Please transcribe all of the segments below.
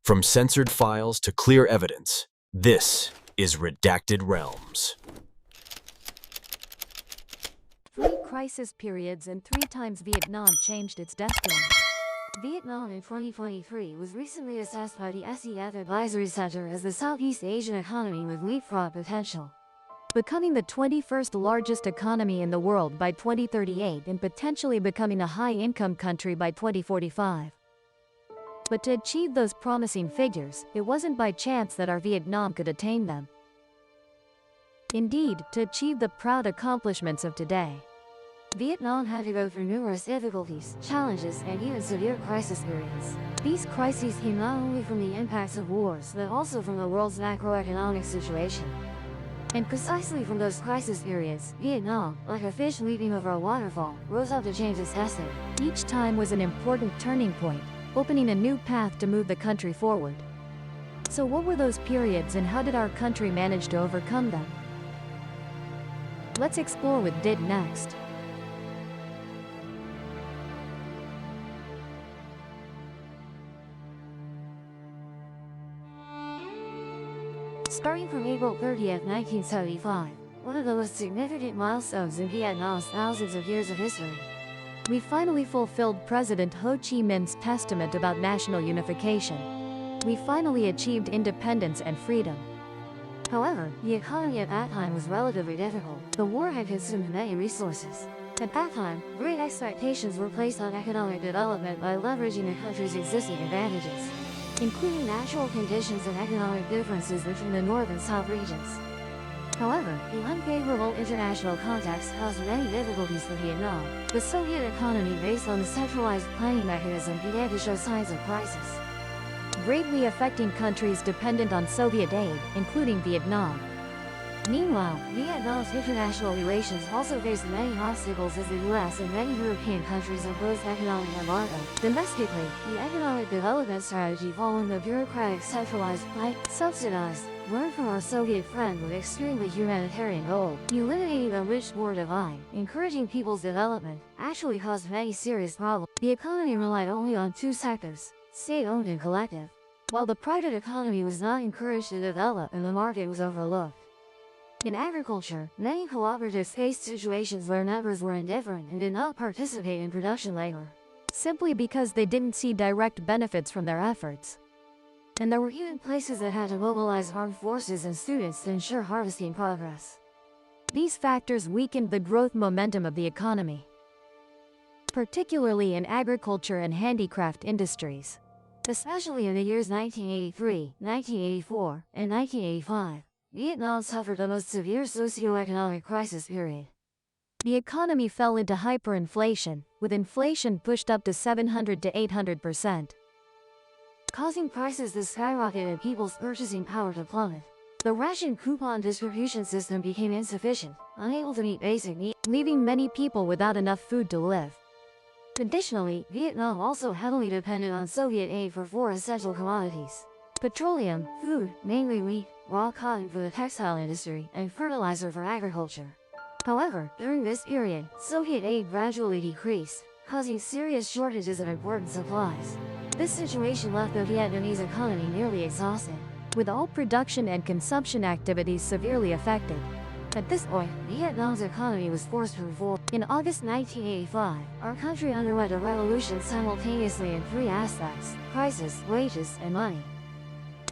From censored files to clear evidence, this is Redacted Realms. 3 crisis periods and 3 times Vietnam changed its destiny. Vietnam in 2023 was recently assessed by the SEF Advisory Center as the Southeast Asian economy with leapfrog potential, becoming the 21st largest economy in the world by 2038 and potentially becoming a high-income country by 2045. But to achieve those promising figures, it wasn't by chance that our Vietnam could attain them. Indeed, to achieve the proud accomplishments of today, Vietnam had to go through numerous difficulties, challenges, and even severe crisis periods. These crises came not only from the impacts of wars, but also from the world's macroeconomic situation. And precisely from those crisis periods, Vietnam, like a fish leaping over a waterfall, rose up to change its destiny. Each time was an important turning point, opening a new path to move the country forward. So what were those periods and how did our country manage to overcome them? Let's explore what did next. Starting from April 30th, 1975, one of the most significant milestones in Vietnam's thousands of years of history, we finally fulfilled President Ho Chi Minh's testament about national unification. We finally achieved independence and freedom. However, the economy at that time was relatively difficult. The war had consumed many resources. At that time, great expectations were placed on economic development by leveraging the country's existing advantages, including natural conditions and economic differences between the North and South regions. However, the unfavorable international context caused many difficulties for Vietnam. The Soviet economy based on the centralized planning mechanism began to show signs of crisis, greatly affecting countries dependent on Soviet aid, including Vietnam. Meanwhile, Vietnam's international relations also faced many obstacles as the US and many European countries imposed economic embargo. Domestically, the economic development strategy following the bureaucratic centralized plan, subsidized, learned from our Soviet friend with extremely humanitarian goal, eliminating the rich-poor divide, encouraging people's development, actually caused many serious problems. The economy relied only on two sectors, state-owned and collective, while the private economy was not encouraged to develop and the market was overlooked. In agriculture, many cooperatives faced situations where members were indifferent and did not participate in production labor, simply because they didn't see direct benefits from their efforts. And there were even places that had to mobilize armed forces and students to ensure harvesting progress. These factors weakened the growth momentum of the economy, particularly in agriculture and handicraft industries. Especially in the years 1983, 1984, and 1985, Vietnam suffered the most severe socio-economic crisis period. The economy fell into hyperinflation, with inflation pushed up to 700 to 800%. Causing prices to skyrocket and people's purchasing power to plummet. The ration coupon distribution system became insufficient, unable to meet basic needs, leaving many people without enough food to live. Additionally, Vietnam also heavily depended on Soviet aid for four essential commodities: petroleum, food, mainly wheat, raw cotton for the textile industry, and fertilizer for agriculture. However, during this period, Soviet aid gradually decreased, causing serious shortages of important supplies. This situation left the Vietnamese economy nearly exhausted, with all production and consumption activities severely affected. At this point, Vietnam's economy was forced to revolt. In August 1985, our country underwent a revolution simultaneously in three aspects: prices, wages, and money.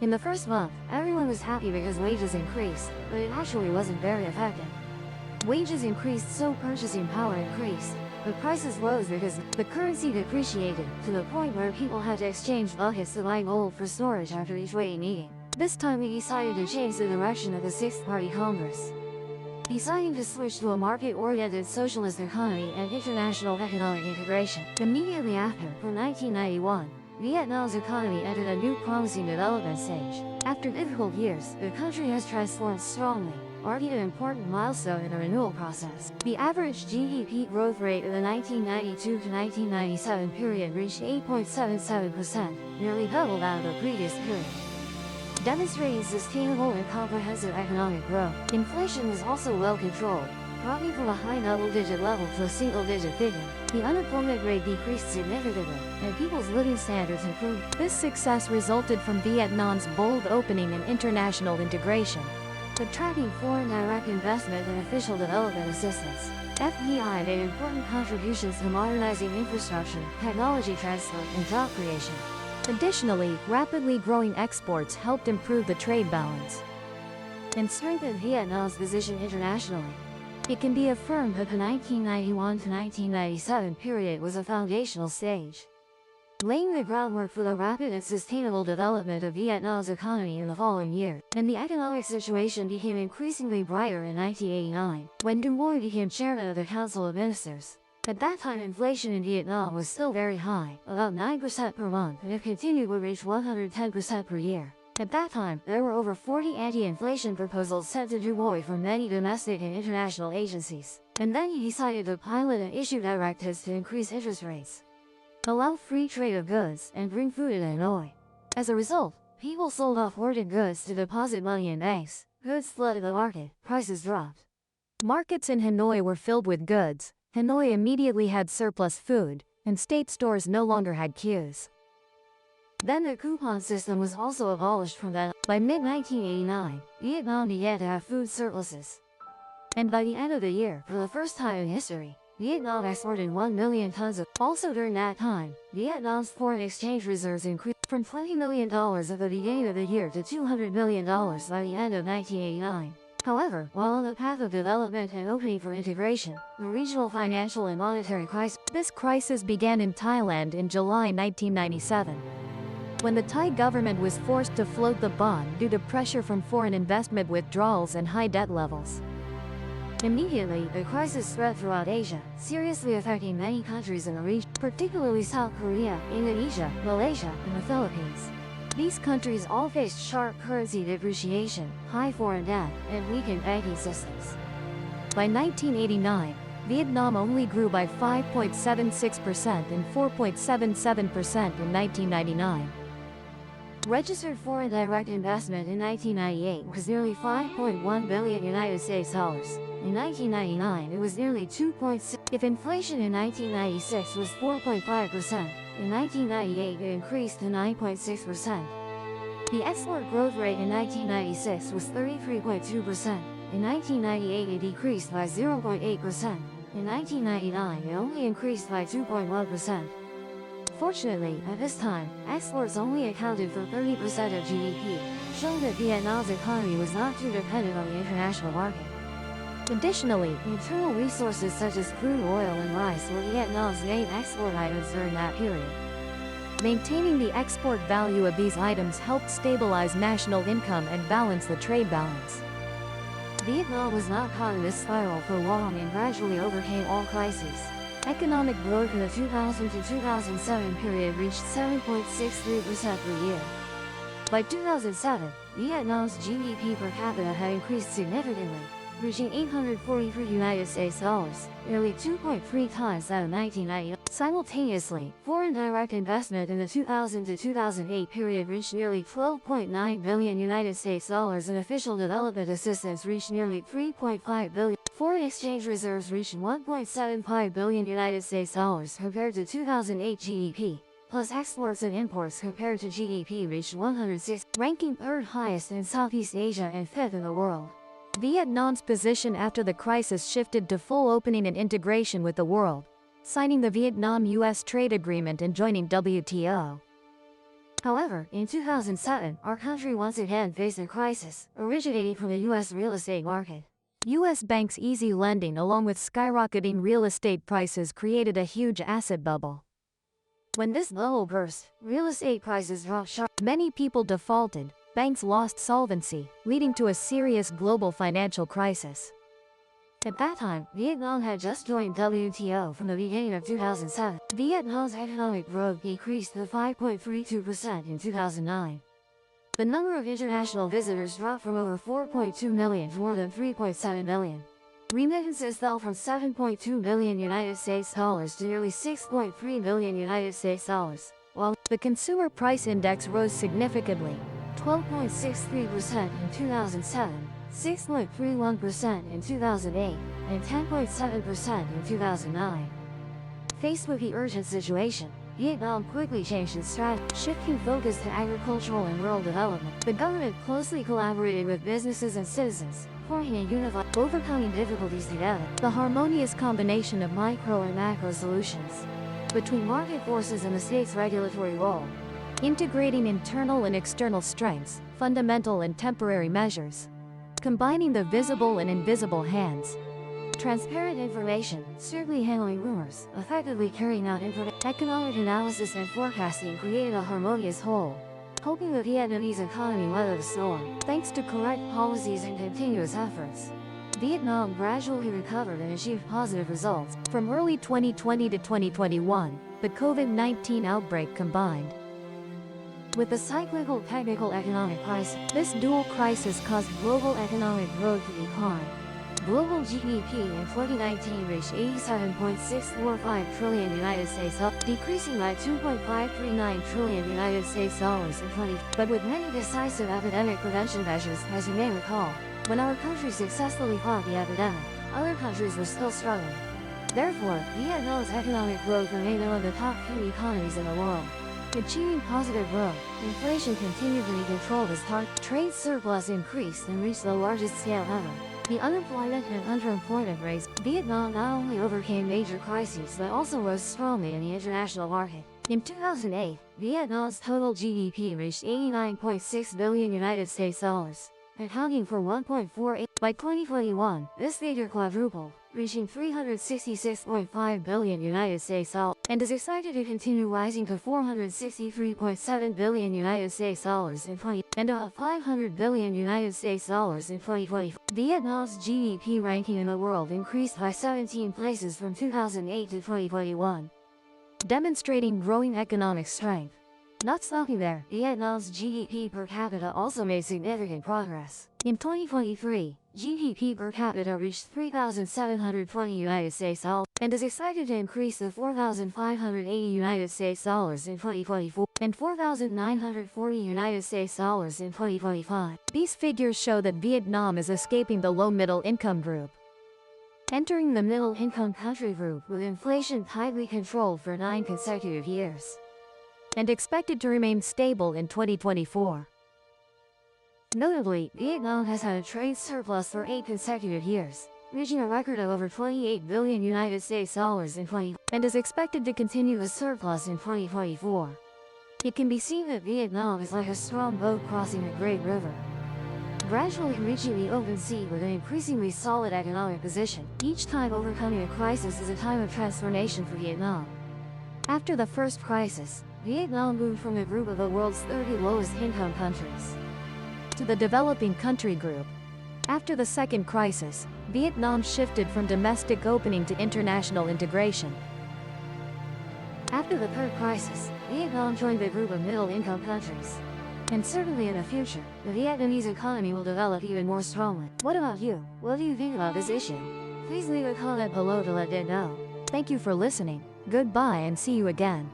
In the first month, everyone was happy because wages increased, but it actually wasn't very effective. Wages increased so purchasing power increased, but prices rose because the currency depreciated to the point where people had to exchange buckets to buy gold for storage after each weighing meeting. This time we decided to change the direction of the Sixth Party Congress, deciding to switch to a market-oriented socialist economy and international economic integration. Immediately after, from 1991, Vietnam's economy entered a new promising development stage. After difficult years, the country has transformed strongly, marking an important milestone in the renewal process. The average GDP growth rate in the 1992 to 1997 period reached 8.77%, nearly double that of the previous period, demonstrating sustainable and comprehensive economic growth. Inflation was also well controlled, dropping from a high double-digit level to a single-digit figure. The unemployment rate decreased significantly, and people's living standards improved. This success resulted from Vietnam's bold opening and international integration, attracting foreign direct investment and official development assistance. FDI made important contributions to modernizing infrastructure, technology transfer, and job creation. Additionally, rapidly growing exports helped improve the trade balance and strengthened Vietnam's position internationally. It can be affirmed that the 1991 to 1997 period was a foundational stage, laying the groundwork for the rapid and sustainable development of Vietnam's economy in the following year. And the economic situation became increasingly brighter in 1989, when Du Bois became chairman of the Council of Ministers. At that time, inflation in Vietnam was still very high, about 9% per month, and if continued would reach 110% per year. At that time, there were over 40 anti-inflation proposals sent to Du Bois from many domestic and international agencies. And then he decided to pilot and issue directives to increase interest rates, allow free trade of goods, and bring food in Hanoi. As a result, people sold off hoarded goods to deposit money in banks. Goods flooded the market, prices dropped. Markets in Hanoi were filled with goods. Hanoi immediately had surplus food, and state stores no longer had queues. Then the coupon system was also abolished from that. By mid-1989, Vietnam began to have food surpluses. And by the end of the year, for the first time in history, Vietnam exported 1 million tons of. Also during that time, Vietnam's foreign exchange reserves increased from $20 million at the beginning of the year to $200 million by the end of 1989. However, while on the path of development and opening for integration, the regional financial and monetary crisis. This crisis began in Thailand in July 1997, when the Thai government was forced to float the baht due to pressure from foreign investment withdrawals and high debt levels. Immediately, the crisis spread throughout Asia, seriously affecting many countries in the region, particularly South Korea, Indonesia, Malaysia, and the Philippines. These countries all faced sharp currency depreciation, high foreign debt, and weakened banking systems. By 1989, Vietnam only grew by 5.76% and 4.77% in 1999. Registered foreign direct investment in 1998 was nearly $5.1 billion United States dollars. In 1999, it was nearly 2.6. If inflation in 1996 was 4.5%, in 1998 it increased to 9.6%. The export growth rate in 1996 was 33.2%. In 1998 it decreased by 0.8%. In 1999 it only increased by 2.1%. Fortunately, at this time, exports only accounted for 30% of GDP, showing that Vietnam's economy was not too dependent on the international market. Additionally, internal resources such as crude oil and rice were Vietnam's main export items during that period. Maintaining the export value of these items helped stabilize national income and balance the trade balance. Vietnam was not caught in this spiral for long and gradually overcame all crises. Economic growth in the 2000 to 2007 period reached 7.63% per year. By 2007, Vietnam's GDP per capita had increased significantly, reaching $843 United States dollars, nearly 2.3 times that of 1990. Simultaneously, foreign direct investment in the 2000 to 2008 period reached nearly $12.9 billion United States dollars, and official development assistance reached nearly $3.5 billion. Foreign exchange reserves reached $1.75 billion United States dollars compared to 2008 GDP, plus exports and imports compared to GDP reached 106, ranking third highest in Southeast Asia and fifth in the world. Vietnam's position after the crisis shifted to full opening and integration with the world, signing the Vietnam-US trade agreement and joining WTO. However, in 2007, our country once again faced a crisis, originating from the US real estate market. U.S. banks' easy lending along with skyrocketing real estate prices created a huge asset bubble. When this bubble burst, real estate prices dropped sharply. Many people defaulted, banks lost solvency, leading to a serious global financial crisis. At that time, Vietnam had just joined WTO from the beginning of 2007. Vietnam's economic growth decreased to 5.32% in 2009. The number of international visitors dropped from over 4.2 million to more than 3.7 million. Remittances fell from 7.2 billion United States dollars to nearly 6.3 billion United States dollars, while the consumer price index rose significantly, 12.63% in 2007, 6.31% in 2008, and 10.7% in 2009. Faced with the urgent situation, Vietnam quickly changed its strategy, shifting focus to agricultural and rural development. The government closely collaborated with businesses and citizens, forming a unified, overcoming difficulties together. The harmonious combination of micro and macro solutions between market forces and the state's regulatory role, integrating internal and external strengths, fundamental and temporary measures, combining the visible and invisible hands, transparent information, strictly handling rumors, effectively carrying out economic analysis and forecasting created a harmonious whole, helping the Vietnamese economy weather the storm. Thanks to correct policies and continuous efforts, Vietnam gradually recovered and achieved positive results. From early 2020 to 2021, the COVID-19 outbreak combined with the cyclical technical economic crisis. This dual crisis caused global economic growth to decline. Global GDP in 2019 reached 87.645 trillion United States, decreasing by 2.539 trillion United States dollars in 2020. But with many decisive epidemic prevention measures, as you may recall, when our country successfully fought the epidemic, other countries were still struggling. Therefore, Vietnam's economic growth remained one of the top few economies in the world. Achieving positive growth, inflation continued to be controlled as trade surplus increased and reached the largest scale ever. The unemployment and underemployment rates, Vietnam not only overcame major crises but also rose strongly in the international market. In 2008, Vietnam's total GDP reached 89.6 billion United States dollars, accounting for 1.48. By 2021, this figure quadrupled, reaching 366.5 billion United States dollars, and is expected to continue rising to 463.7 billion United States dollars in 2020, and about 500 billion United States dollars in 2020. Vietnam's GDP ranking in the world increased by 17 places from 2008 to 2021, demonstrating growing economic strength. Not stopping there, Vietnam's GDP per capita also made significant progress. In 2023, GDP per capita reached 3,720 United States dollars and is expected to increase to 4,580 United States dollars in 2024 and 4,940 United States dollars in 2025. These figures show that Vietnam is escaping the low-middle income group, entering the middle-income country group with inflation tightly controlled for 9 consecutive years, and expected to remain stable in 2024. Notably, Vietnam has had a trade surplus for 8 consecutive years, reaching a record of over 28 billion United States dollars in 2020, and is expected to continue a surplus in 2024. It can be seen that Vietnam is like a strong boat crossing a great river, gradually reaching the open sea with an increasingly solid economic position. Each time overcoming a crisis is a time of transformation for Vietnam. After the first crisis, Vietnam moved from the group of the world's 30 lowest income countries to the developing country group. After the second crisis, Vietnam shifted from domestic opening to international integration. After the third crisis, Vietnam joined the group of middle-income countries. And certainly in the future, the Vietnamese economy will develop even more strongly. What about you? What do you think about this issue? Please leave a comment below to let it know. Thank you for listening. Goodbye and see you again.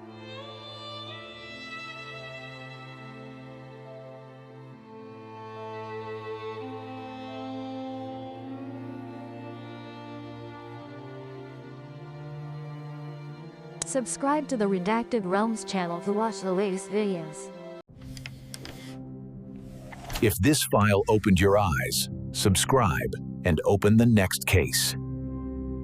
Subscribe to the Redacted Realms channel to watch the latest videos. If this file opened your eyes, subscribe and open the next case.